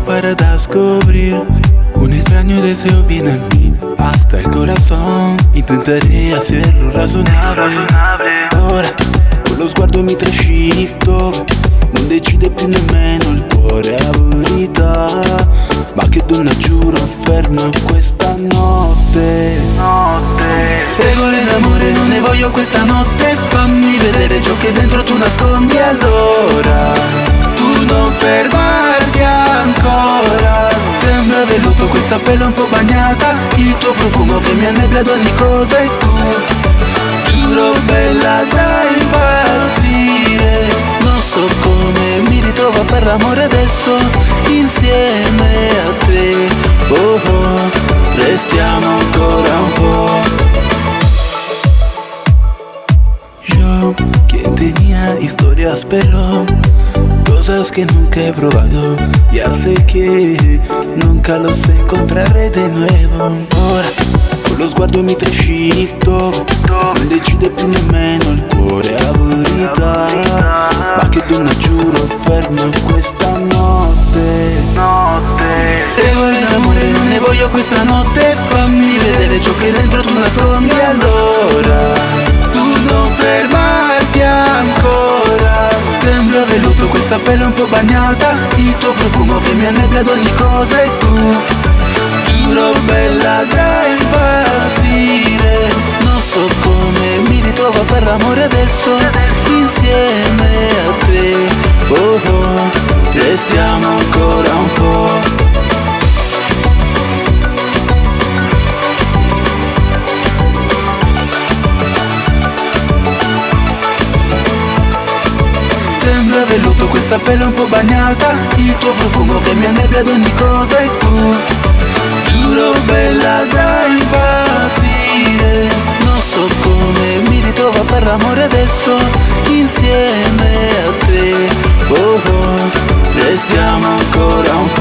Para descubrir. Un extraño deseo viene a mí hasta el corazón. Intentaré hacerlo razonabile. Ora con lo sguardo mi trascino, non decide più nemmeno il cuore a verità. Ma che donna, giuro, fermo questa notte. Regole d'amore non ne voglio questa notte. Fammi vedere ciò che dentro tu nascondi. Allora tu non fermarti ancora. Sembra velluto questa pelle un po' bagnata, il tuo profumo che mi annebbia ad ogni cosa. E tu, giuro bella da impazzire. Non so come mi ritrovo a fare l'amore adesso insieme a te. Oh oh, restiamo ancora un po'. Yo, quien tenía historias pero cosas que nunca he probado. Ya sé que nunca los encontraré de nuevo. Ora con lo sguardo mi trascino, non decide più nemmeno il cuore a verità. Ma che donna, giuro, fermo questa notte. Regole d'amore non ne voglio questa notte. Fammi vedere ciò che dentro tu nascondi. Allora tu non fermarti ancora. Sembra velluto questa pelle un po' bagnata, il tuo profumo che mi annebbia ad ogni cosa. E tu, giuro bella da impazzire. Non so come mi ritrovo a fare l'amore adesso insieme a te. Oh oh, restiamo ancora un po'. Sembra velluto questa pelle un po' bagnata, il tuo profumo che mi annebbia ad ogni cosa. E tu, giuro bella da impazzire. Non so come mi ritrovo a fare l'amore adesso insieme a te. Oh oh, restiamo ancora un po'.